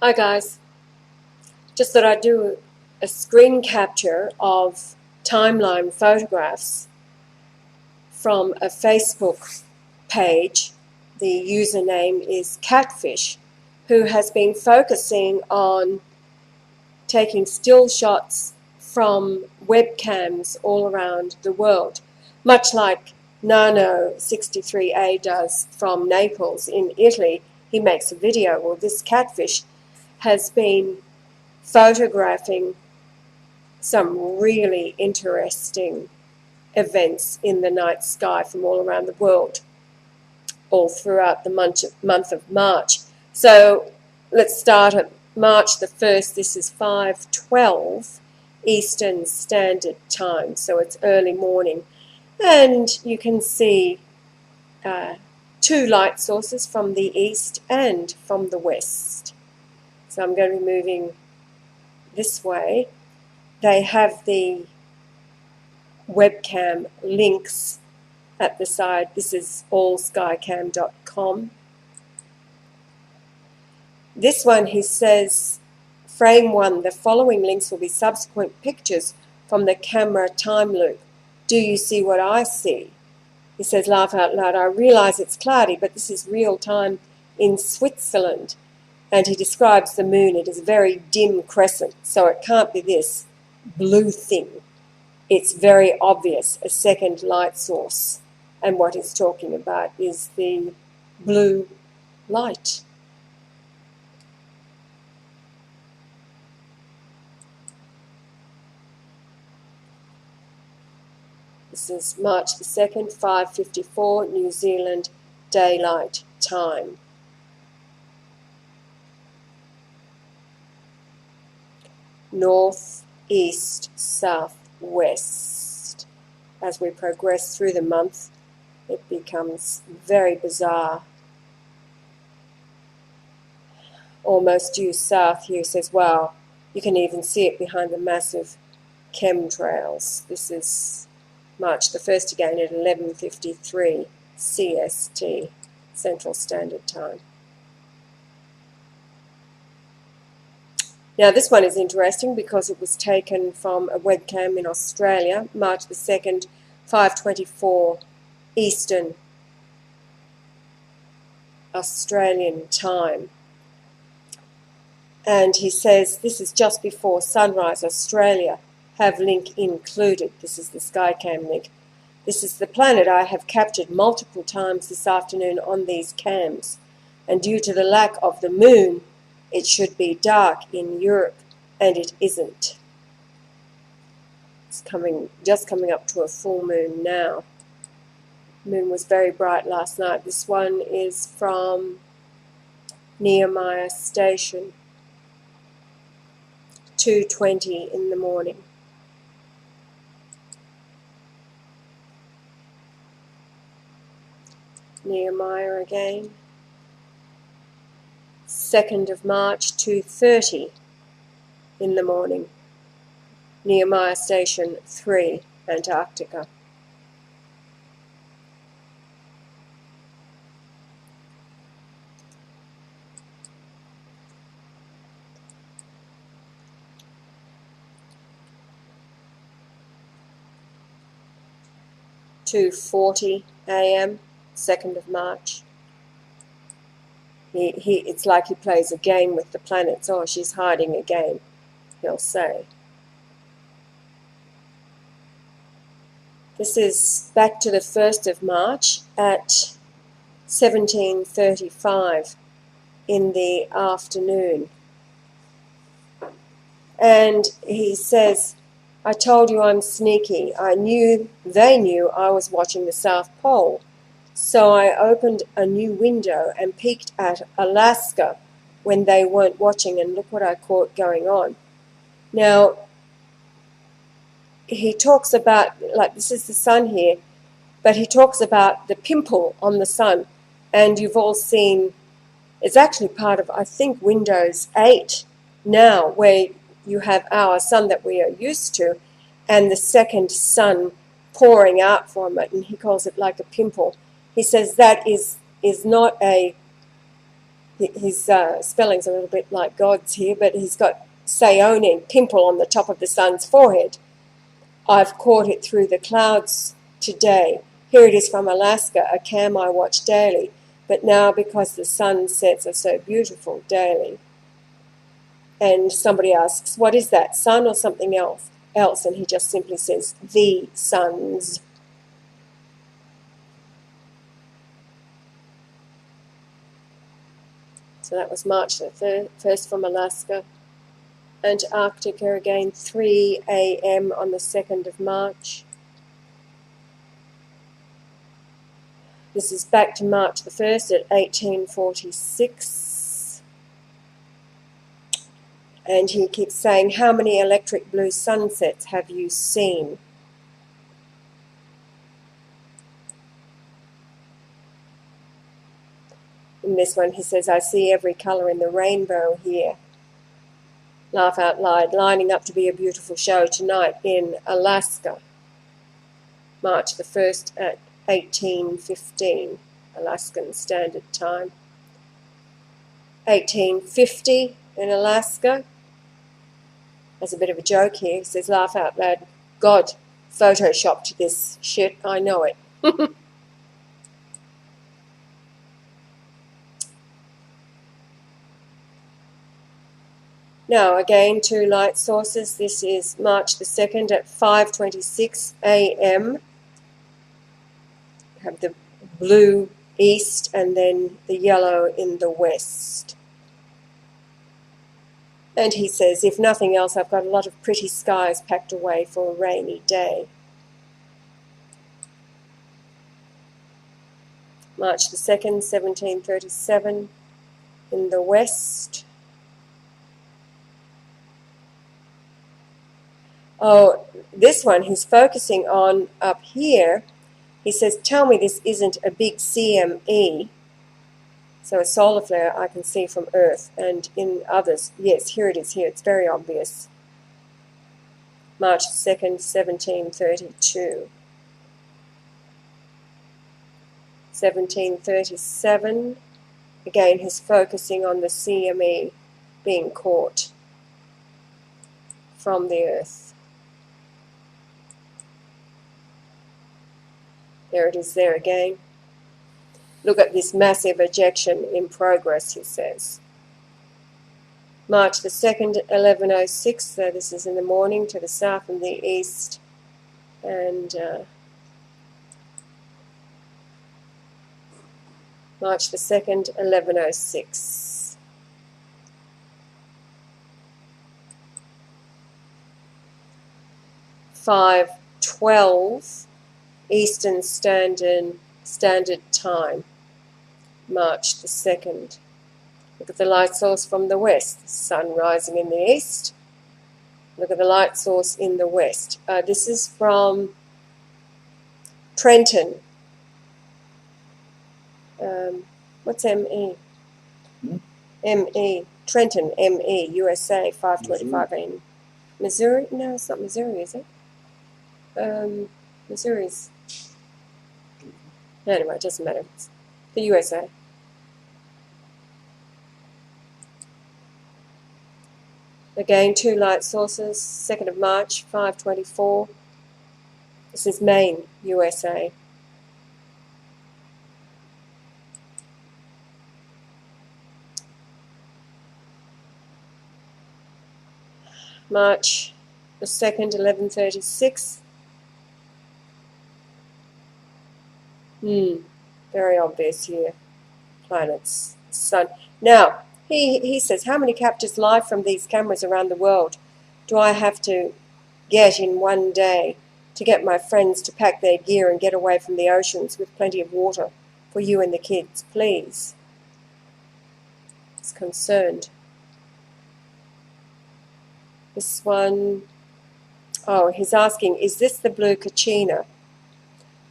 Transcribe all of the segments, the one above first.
Hi guys, just thought I'd do a screen capture of timeline photographs from a Facebook page. The username is Catfish, who has been focusing on taking still shots from webcams all around the world, much like Nano63A does from Naples in Italy. He makes a video. Well, this Catfish has been photographing some really interesting events in the night sky from all around the world, all throughout the month of March. So let's start at March the 1st. This is 5:12 Eastern Standard Time, so it's early morning. And you can see two light sources from the east and from the west. So I'm going to be moving this way. They have the webcam links at the side. This is allskycam.com. This one, he says, frame 1, the following links will be subsequent pictures from the camera time loop. Do you see what I see? He says, laugh out loud, I realize it's cloudy, but this is real time in Switzerland. And he describes the moon. It is a very dim crescent, so it can't be this blue thing. It's very obvious, a second light source. And what he's talking about is the blue light. This is March the 2nd, 5:54, New Zealand Daylight Time. North, east, south, west. As we progress through the month, it becomes very bizarre. Almost due south here. Says, wow, you can even see it behind the massive chemtrails. This is March the 1st again at 11:53 CST, Central Standard Time. Now this one is interesting because it was taken from a webcam in Australia, March the 2nd, 5:24 Eastern Australian time. And he says this is just before sunrise. Australia have link included. This is the Skycam link. This is the planet I have captured multiple times this afternoon on these cams. And due to the lack of the moon, it should be dark in Europe, and it isn't. It's just coming up to a full moon now. Moon was very bright last night. This one is from Nehemiah Station, 2:20 in the morning. Nehemiah again. 2nd of March, 2:30 in the morning. Nehemiah Station 3, Antarctica. (2:40 a.m., 2nd of March. It's like he plays a game with the planets. Oh, she's hiding again, he'll say. This is back to the 1st of March at 17:35 in the afternoon. And he says, I told you I'm sneaky. They knew I was watching the South Pole. So I opened a new window and peeked at Alaska when they weren't watching, and look what I caught going on. Now, he talks about, like, this is the sun here, but he talks about the pimple on the sun, and you've all seen, it's actually part of, I think, Windows 8 now, where you have our sun that we are used to, and the second sun pouring out from it, and he calls it like a pimple. He says that is not a his spelling's a little bit like God's here, but he's got Seone, pimple on the top of the sun's forehead. I've caught it through the clouds today. Here it is from Alaska, a cam I watch daily, but now because the sunsets are so beautiful daily. And somebody asks, what is that, sun or something else? And he just simply says, the suns. So that was March the 1st from Alaska. Antarctica again, 3 a.m. on the 2nd of March. This is back to March the 1st at 1846. And he keeps saying, how many electric blue sunsets have you seen? In this one he says, I see every colour in the rainbow here. Laugh out loud, lining up to be a beautiful show tonight in Alaska. March the 1st at 18:15, Alaskan Standard Time. 1850 in Alaska. As a bit of a joke here, he says, laugh out loud, God photoshopped this shit, I know it. Now, again, 2 light sources. This is March the 2nd at 5:26 a.m. Have the blue east and then the yellow in the west. And he says, if nothing else, I've got a lot of pretty skies packed away for a rainy day. March the 2nd, 1737 in the west. Oh, this one he's focusing on up here. He says, tell me this isn't a big CME. So a solar flare I can see from Earth. And in others, yes, here it is here. It's very obvious. March 2nd, 1732. 1737. Again, he's focusing on the CME being caught from the Earth. There it is there again. Look at this massive ejection in progress, he says. March the 2nd, 1106, so this is in the morning to the south and the east. And March the 2nd, 1106. (5:12) Eastern Standard Time, March the 2nd. Look at the light source from the west, the sun rising in the east. Look at the light source in the west. This is from Trenton. What's ME? ME. Trenton, ME, USA, 5:25 a.m. Missouri? No, it's not Missouri, is it? Missouri's... Anyway, it doesn't matter. It's the USA. Again, 2 light sources. 2nd of March, 5:24. This is Maine, USA. March the 2nd, 1136. Very obvious here. Planets, sun. Now, he says, how many captures live from these cameras around the world do I have to get in one day to get my friends to pack their gear and get away from the oceans with plenty of water for you and the kids, please? He's concerned. This one, oh, he's asking, is this the blue kachina?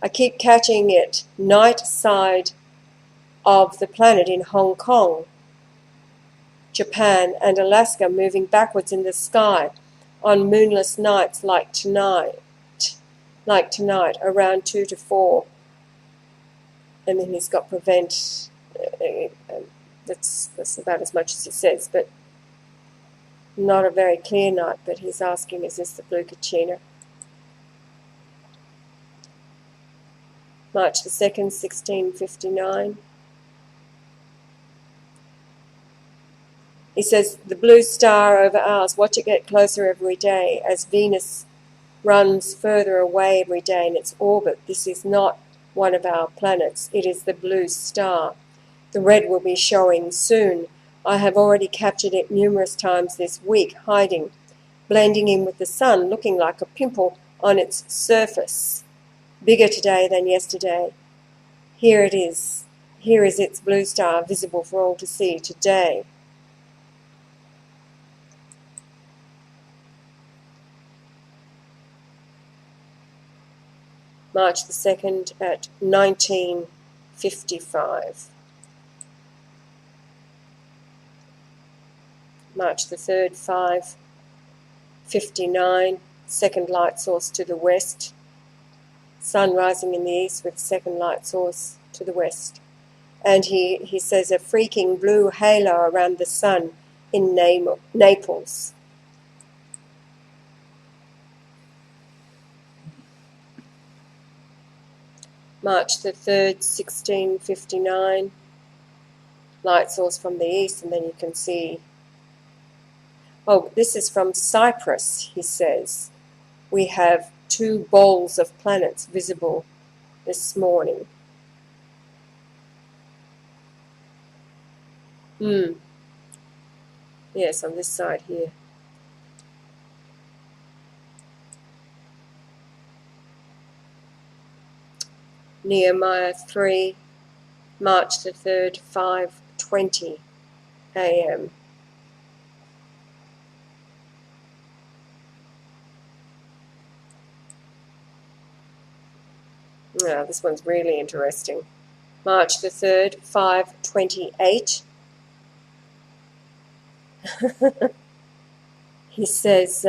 I keep catching it night side of the planet in Hong Kong, Japan, and Alaska, moving backwards in the sky on moonless nights like tonight, around 2 to 4. And then he's got prevent That's about as much as it says, but not a very clear night. But he's asking, is this the blue Kachina? March the 2nd, 1659. He says, the blue star over ours, watch it get closer every day as Venus runs further away every day in its orbit. This is not one of our planets. It is the blue star. The red will be showing soon. I have already captured it numerous times this week, hiding, blending in with the sun, looking like a pimple on its surface. Bigger today than yesterday. Here it is. Here is its blue star, visible for all to see today. March the 2nd at 1955. March the 3rd, 5:59, second light source to the west. Sun rising in the east with second light source to the west. And he says a freaking blue halo around the sun in Naples. March the 3rd, 1659, light source from the east, and then you can see, oh, this is from Cyprus, he says. We have 2 balls of planets visible this morning. Yes, on this side here. Nehemiah 3, March the 3rd, 5:20 a.m. Now, this one's really interesting. March the 3rd, 5:28. He says,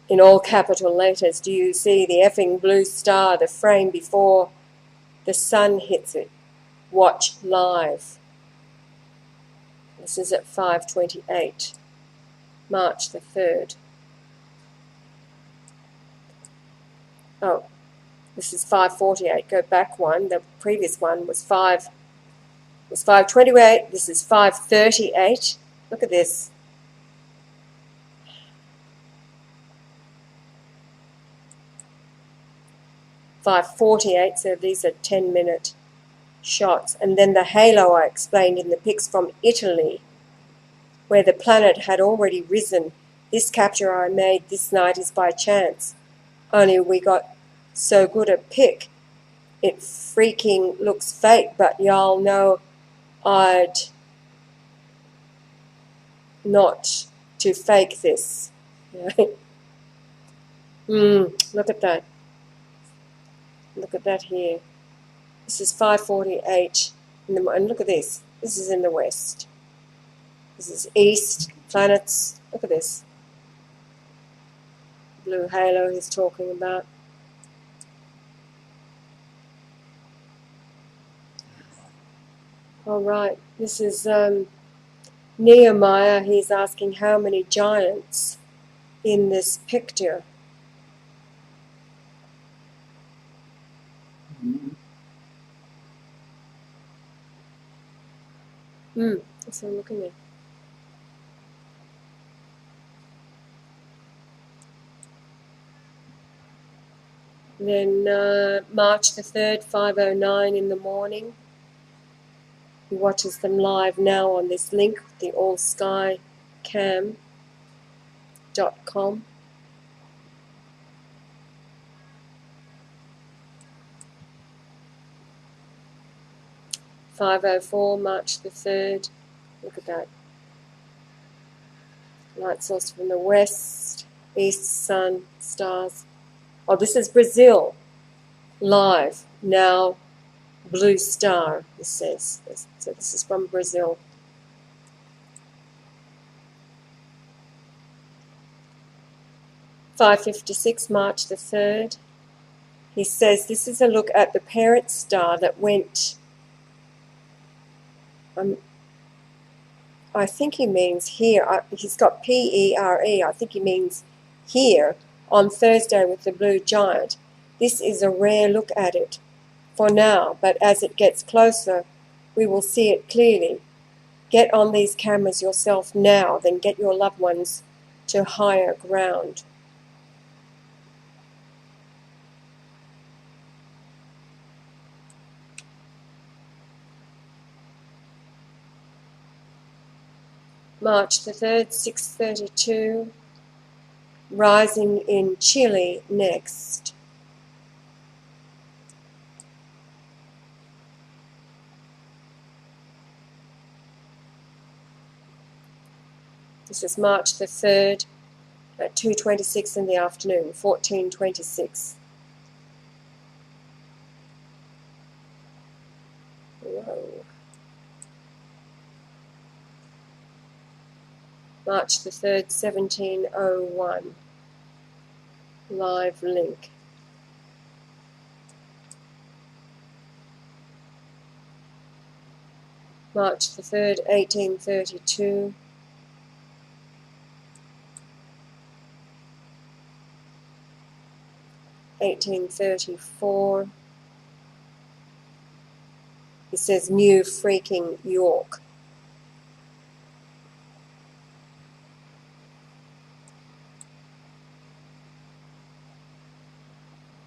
in all capital letters, do you see the effing blue star, the frame before the sun hits it? Watch live. This is at 5:28, March the 3rd. Oh, this is 5:48. Go back one. The previous one was 5:28. This is 5:38. Look at this. $5:48, so these are 10-minute shots. And then the halo I explained in the pics from Italy, where the planet had already risen. This capture I made this night is by chance. Only we got so good a pic. It freaking looks fake, but y'all know I'd not to fake this. Look at that. Look at that here. This is 5:48, and look at this. This is in the west. This is east, planets. Look at this. Blue halo he's talking about. All right, this is Nehemiah. He's asking how many giants in this picture. That's what I'm looking at. Then March the 3rd, 5:09 in the morning. He watches them live now on this link, the allskycam.com. (5:04) March the 3rd. Look at that. Light source from the west, east, sun, stars. Oh, this is Brazil. Live now. Blue star, this says. So this is from Brazil. (5:56) March the 3rd. He says this is a look at the parent star that went I think he means here. He's got P-E-R-E. I think he means here on Thursday with the blue giant. This is a rare look at it for now, but as it gets closer, we will see it clearly. Get on these cameras yourself now, then get your loved ones to higher ground. March the 3rd, 6:32, rising in Chile next. This is March the 3rd at 2:26 in the afternoon, 14:26. Whoa. March the 3rd, 17:01. Live link. March the 3rd, 1832. (1834). It says New Freaking York.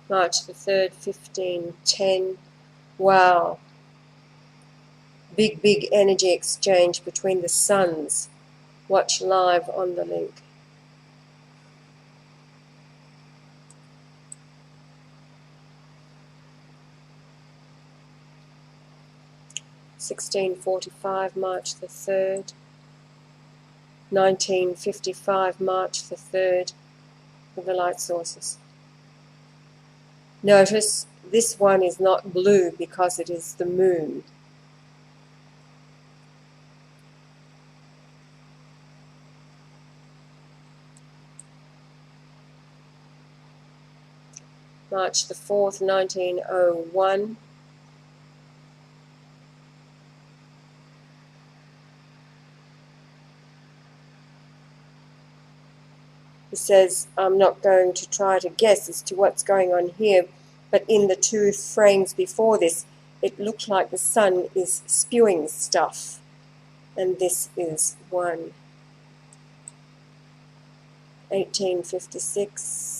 March the 3rd, 1510. Wow. Big energy exchange between the suns. Watch live on the link. (1645) March the 3rd. 1955 March the 3rd for the light sources. Notice this one is not blue because it is the moon. March the 4th, 1901. It says, I'm not going to try to guess as to what's going on here, but in the 2 frames before this, it looked like the sun is spewing stuff. And this is 1. 1856.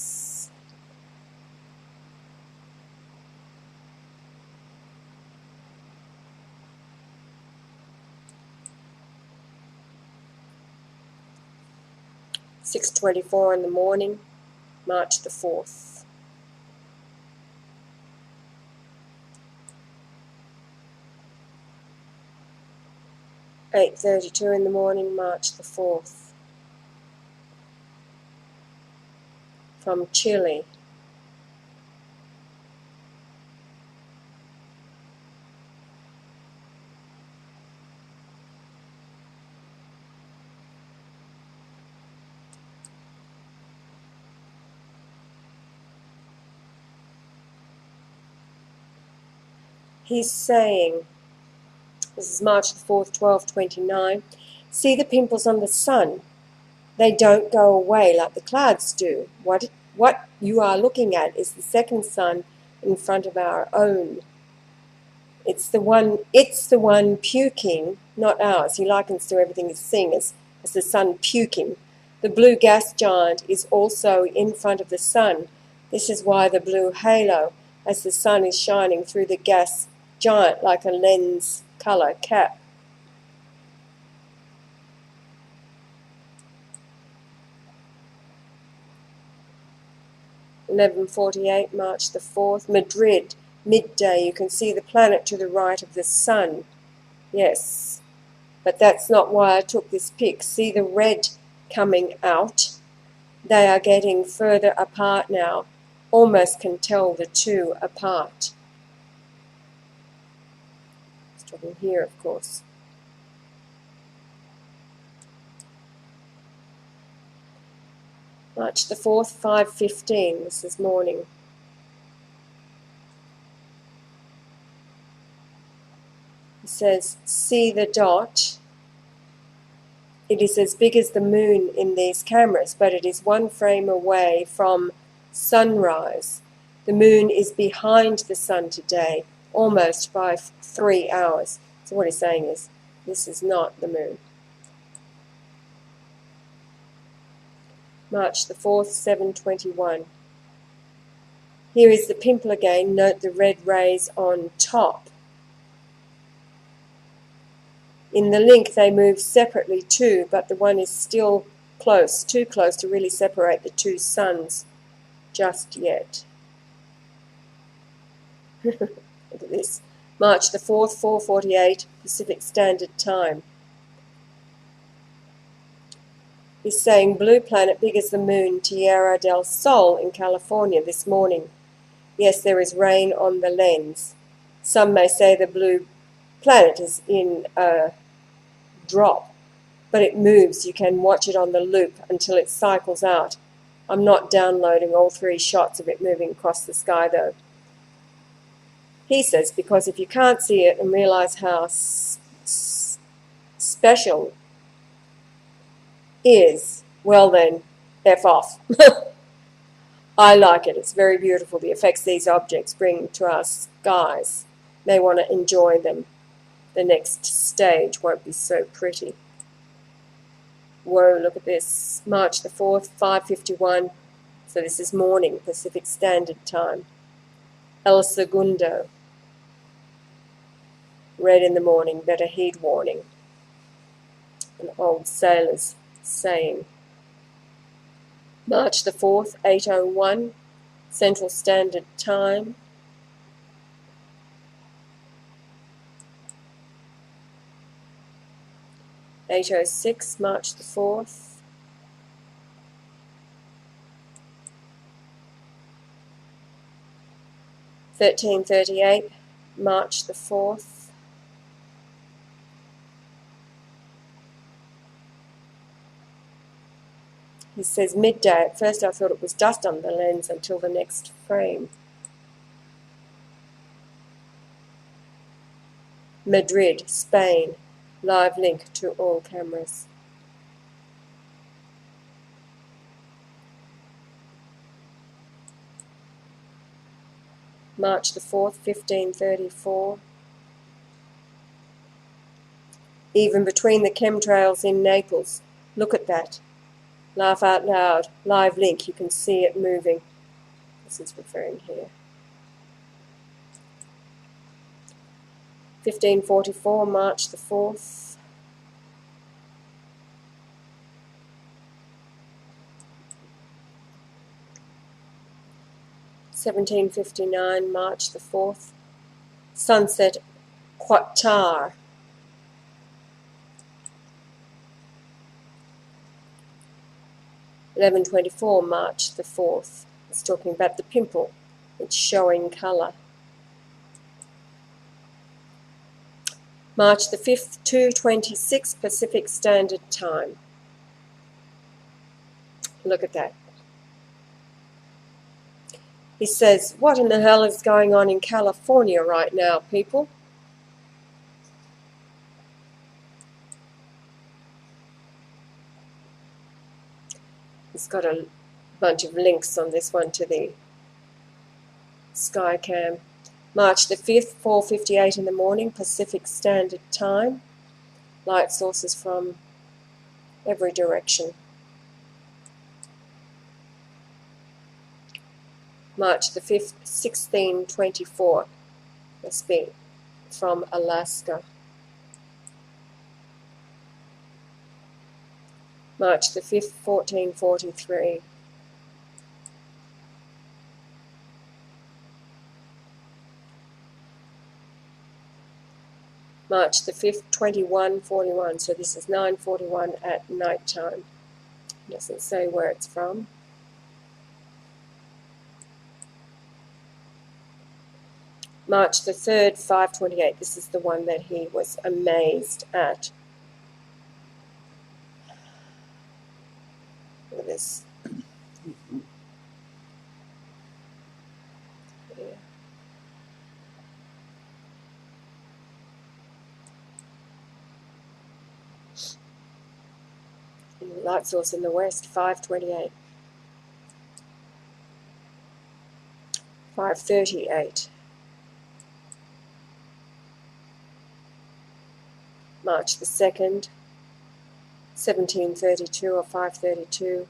(6:24 in the morning), March the 4th. (8:32 in the morning), March the 4th. From Chile. He's saying, this is March the 4th, 12:29, see the pimples on the sun. They don't go away like the clouds do. What you are looking at is the second sun in front of our own. It's the one puking, not ours. He likens to everything he's seeing as the sun puking. The blue gas giant is also in front of the sun. This is why the blue halo, as the sun is shining through the gas giant like a lens color cap. (11:48) March the 4th, Madrid, midday. You can see the planet to the right of the sun. Yes, but that's not why I took this pic. See the red coming out? They are getting further apart now. Almost can tell the two apart. It's talking here, of course. March the 4th, 5:15. This is morning. It says, see the dot. It is as big as the moon in these cameras, but it is 1 frame away from sunrise. The moon is behind the sun today, almost by 3 hours. So what he's saying is, this is not the moon. March the 4th, 7:21. Here is the pimple again. Note the red rays on top. In the link they move separately too, but the one is still close, too close to really separate the two suns just yet. Look at this. March the 4th, 4:48 Pacific Standard Time. He's saying blue planet big as the moon, Tierra del Sol in California this morning. Yes, there is rain on the lens. Some may say the blue planet is in a drop, but it moves. You can watch it on the loop until it cycles out. I'm not downloading all 3 shots of it moving across the sky though. He says, because if you can't see it and realize how special is, well then, F off. I like it. It's very beautiful, the effects these objects bring to our skies. May want to enjoy them. The next stage won't be so pretty. Whoa, look at this. March the 4th, 5:51. So this is morning, Pacific Standard Time. El Segundo. Red in the morning, better heed warning. An old sailor's saying. March the 4th, 8:01, Central Standard Time. (8:06), March the 4th. (13:38), March the 4th. He says midday. At first I thought it was dust on the lens until the next frame. Madrid, Spain. Live link to all cameras. March the 4th, 15:34. Even between the chemtrails in Naples. Look at that. Laugh out loud. Live link. You can see it moving. This is referring here. 15:44, March the 4th. (17:59), March the 4th. Sunset Qatar. 11:24, March the 4th. It's talking about the pimple. It's showing colour. March the 5th, 2:26 Pacific Standard Time. Look at that. He says, what in the hell is going on in California right now, people? It's got a bunch of links on this one to the Skycam. March the 5th, 4:58 in the morning, Pacific Standard Time. Light sources from every direction. March the 5th, 16:24. Must be from Alaska. March the 5th, 14:43. March the 5th, 21:41. So this is 9:41 at night time. It doesn't say where it's from. March the 3rd, 5:28. This is the one that he was amazed at. Look at this. Yeah. Light source in the west, 5:28. 5:38. March the 2nd, 17:32 or 5:32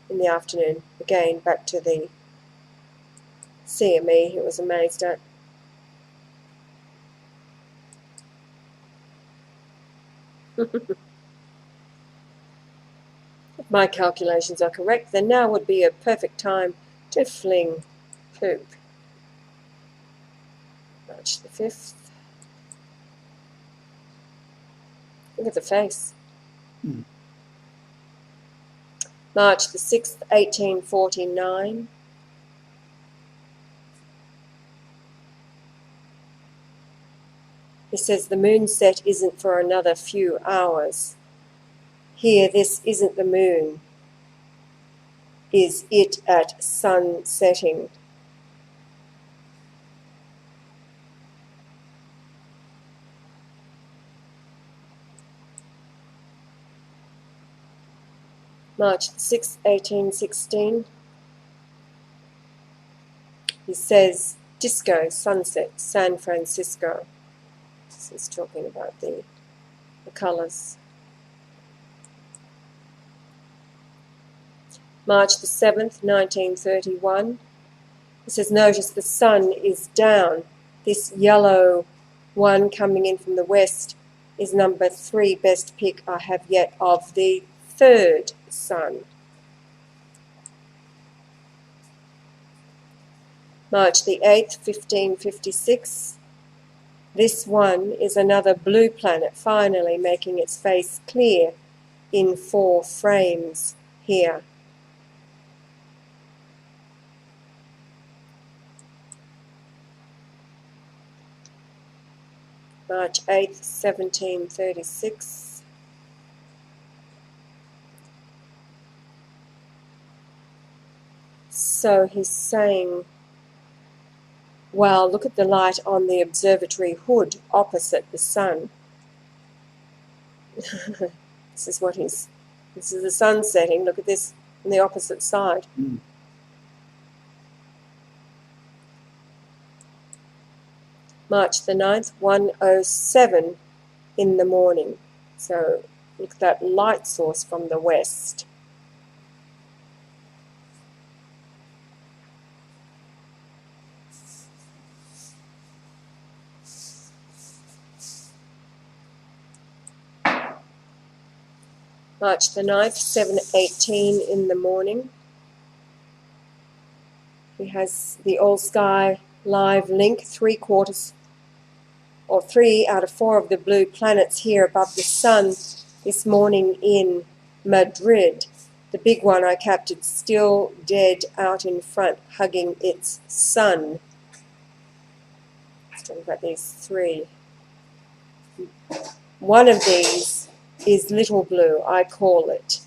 in the afternoon. Again, back to the CME he was amazed at. If my calculations are correct, then now would be a perfect time to fling poop. March the 5th. Look at the face. March the 6th, 1849. He says the moon set isn't for another few hours. Here, this isn't the moon. Is it at sun setting? March 6, 1816. He says, disco, sunset, San Francisco. This is talking about the colours. March the 7th, 1931. He says, notice the sun is down. This yellow one coming in from the west is number 3 best pick I have yet of the third sun. March the 8th, 1556. This one is another blue planet finally making its face clear in 4 frames here. March 8th, 1736. So he's saying, well, look at the light on the observatory hood opposite the sun. This is the sun setting. Look at this on the opposite side. March the 9th, 1:07 in the morning. So look at that light source from the west. March the 9th, 7:18 in the morning. He has the All Sky Live link, 3 out of 4 of the blue planets here above the sun this morning in Madrid. The big one I captured still dead out in front, hugging its sun. Let's talk about these 3. One of these is little blue, I call it.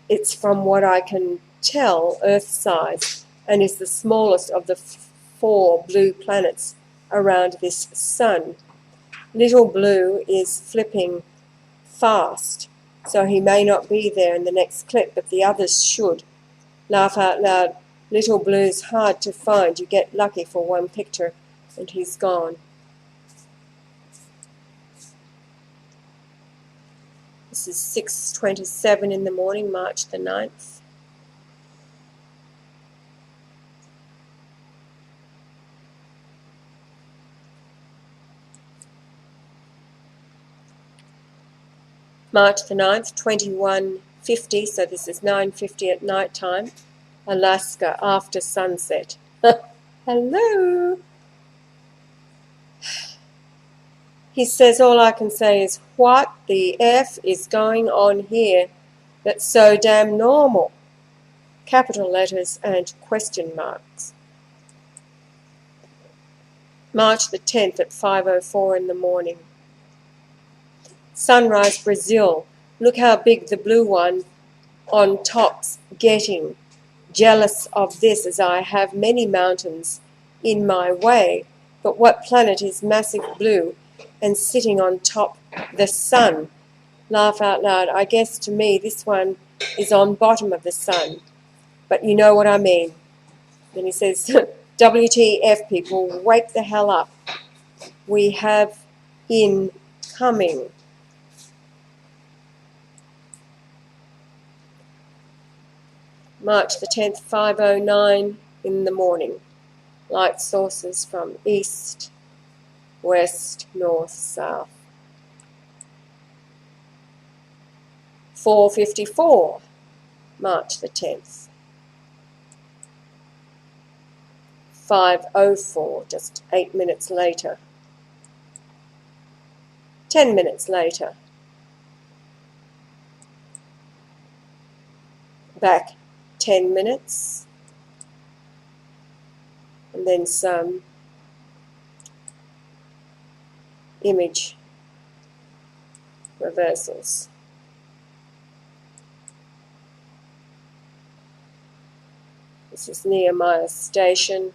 It's, from what I can tell, Earth size, and is the smallest of the 4 blue planets around this sun. Little blue is flipping fast, so he may not be there in the next clip, but the others should. Laugh out loud. Little blue's hard to find. You get lucky for one picture and he's gone. This is 6:27 in the morning, March the 9th. March the 9th, 21:50, so this is 9:50 at night time, Alaska after sunset. Hello! He says, all I can say is, what the F is going on here that's so damn normal? Capital letters and question marks. March the 10th at 5:04 in the morning. Sunrise, Brazil. Look how big the blue one on top's getting. Jealous of this, as I have many mountains in my way. But what planet is massive blue and sitting on top the sun? laugh out loud. I guess to me this one is on bottom of the sun. But you know what I mean. Then he says, WTF people, wake the hell up. We have incoming. March the 10th, 5:09 in the morning. Light sources from east, west, north, south. 4:54, March the 10th. 5:04, just 8 minutes later. 10 minutes later. Back 10 minutes. And then some image reversals. This is Nehemiah Station.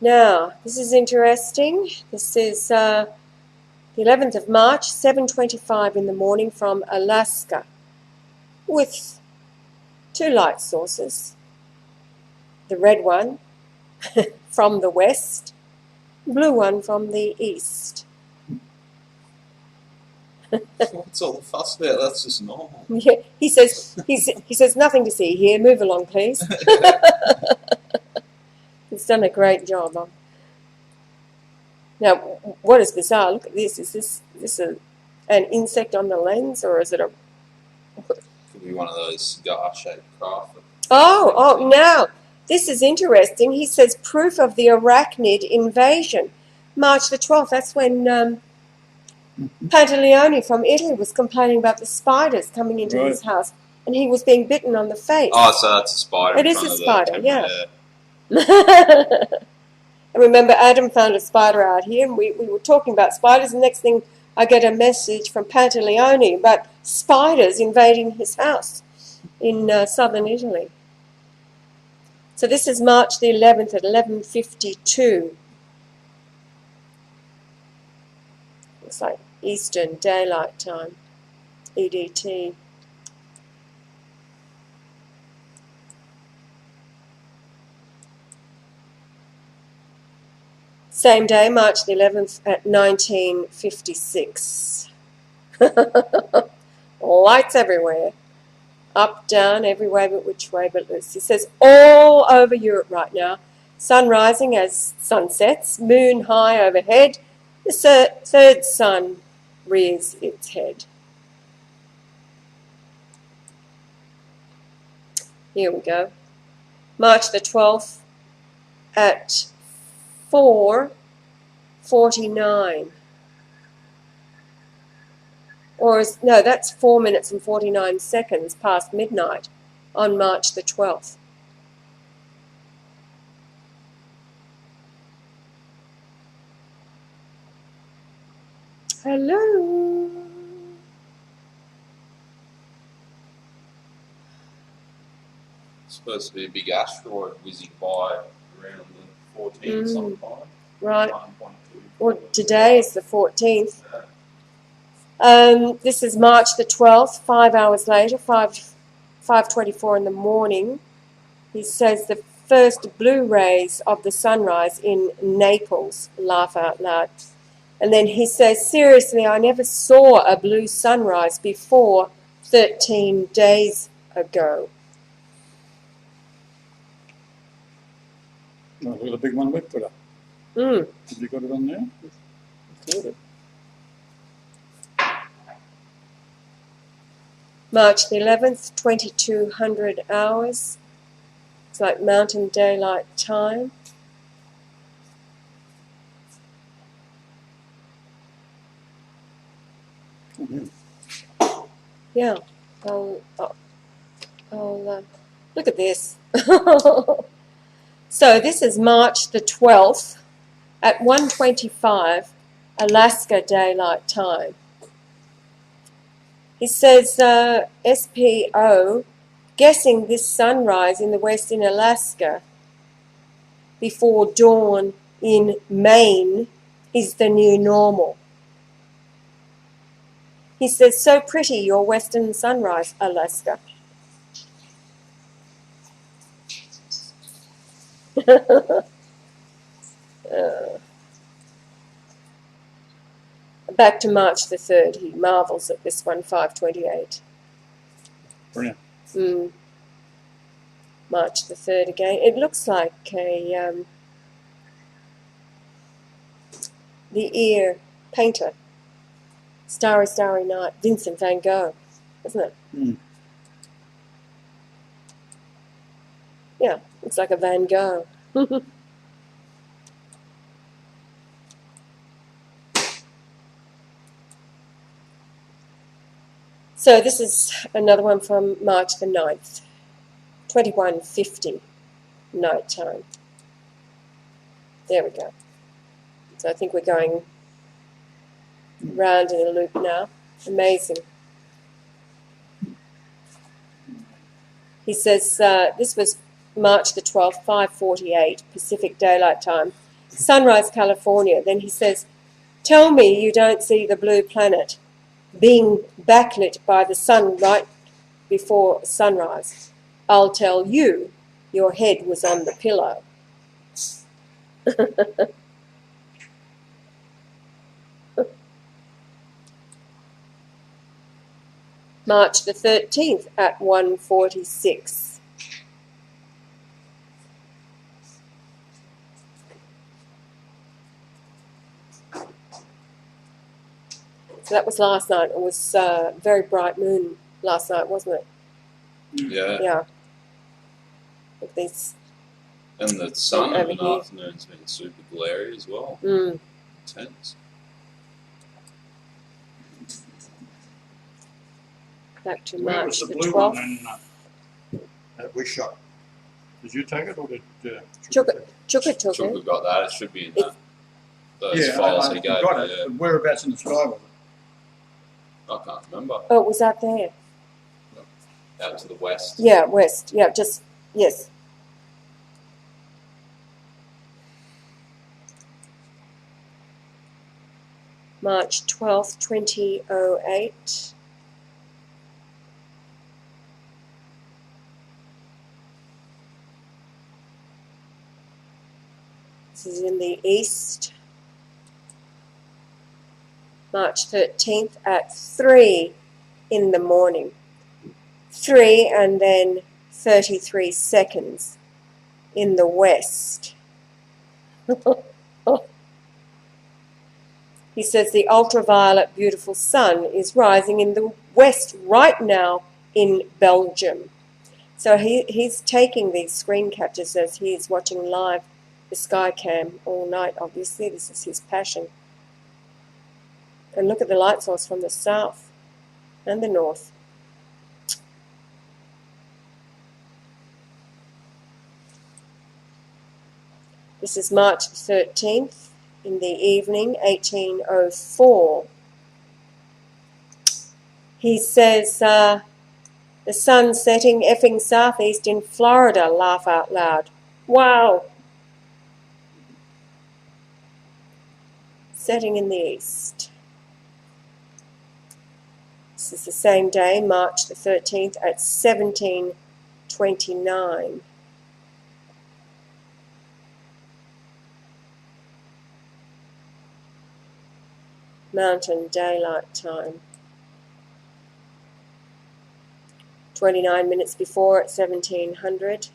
Now, this is interesting. This is the 11th of March, 7:25 in the morning from Alaska, with two light sources. The red one from the west, blue one from the east. What's all the fuss about? That's just normal. Yeah, he says nothing to see here. Move along, please. He's done a great job. Now, what is bizarre? Look at this. Is this an insect on the lens, or is it a? Could be one of those cigar-shaped craft. Oh, now this is interesting. He says proof of the arachnid invasion, March the 12th. That's when Pantaleone from Italy was complaining about the spiders coming into his house, and he was being bitten on the face. Oh, so that's a spider. It is a spider, yeah. I remember Adam found a spider out here, and we were talking about spiders, and next thing I get a message from Pantaleone about spiders invading his house in southern Italy. So this is March the 11th at 11:52. Looks like Eastern Daylight Time, EDT. Same day, March the 11th at 19:56. Lights everywhere. Up, down, every way but which way but loose. He says all over Europe right now. Sun rising as sun sets. Moon high overhead. The third sun rears its head. Here we go. March the 12th at 4:49. No, that's 4 minutes and 49 seconds past midnight on March the 12th. Hello. It's supposed to be a big asteroid whizzing by around the 14th sometime. Right. 9.2. Well, today is the 14th. This is March the 12th, 5 hours later, 5:24 in the morning. He says the first blue rays of the sunrise in Naples, laugh out loud. And then he says, seriously, I never saw a blue sunrise before 13 days ago. Oh, look at the big one we put up. Have you got it on there? Let's load it. March the 11th, 2200 hours. It's like Mountain Daylight Time. Yeah, I'll look at this. So this is March the 12th at 1:25 Alaska Daylight Time. He says SPO guessing this sunrise in the west in Alaska before dawn in Maine is the new normal. He says, so pretty, your western sunrise, Alaska. Back to March the 3rd. He marvels at this one, 528. Brilliant. March the 3rd again. It looks like a the ear painter. Starry, Starry Night. Vincent van Gogh, isn't it? Yeah, looks like a Van Gogh. So this is another one from March the 9th, 21:50 night time. There we go. So I think we're going round in a loop now. Amazing. He says this was March the 12th, 5:48 Pacific Daylight Time, Sunrise, California. Then he says, tell me you don't see the blue planet being backlit by the sun right before sunrise. I'll tell you, your head was on the pillow. March the 13th at 1:46. So that was last night. It was very bright moon last night, wasn't it? Yeah. Yeah. With these. And the sun of over an here. afternoon's been super glary as well. Intense. Back to Where March was the the blue 12th. one that we shot? Did you take it or did Chuka took Sure, it. we've got that. It should be in that. Those Yeah, files I he gave got me. it. Yeah. But whereabouts in the sky was it? I can't remember. Oh, it was out there. Out to the west. Yeah, west. Yeah, just, yes. March 12th, 2008. This is in the east. March 13th at 3 in the morning. 3 and then 33 seconds in the west. He says the ultraviolet beautiful sun is rising in the west right now in Belgium. So he's taking these screen captures as he's watching live the sky cam all night, obviously. This is his passion. And look at the light source from the south and the north. This is March 13th in the evening, 1804. He says, the sun setting effing southeast in Florida, laugh out loud. Wow. Setting in the east. This is the same day, March the 13th at 17:29. Mountain Daylight Time. 29 minutes before at 1700.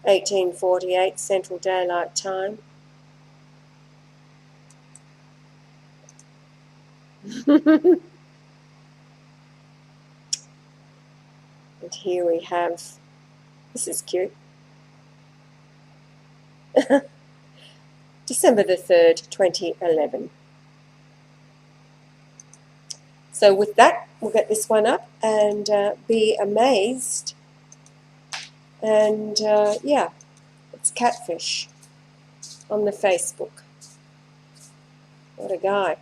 (1848) Central Daylight Time. And here we have, this is cute, December the 3rd, 2011. So with that, we'll get this one up and be amazed. And yeah, it's Catfish on the Facebook. What a guy.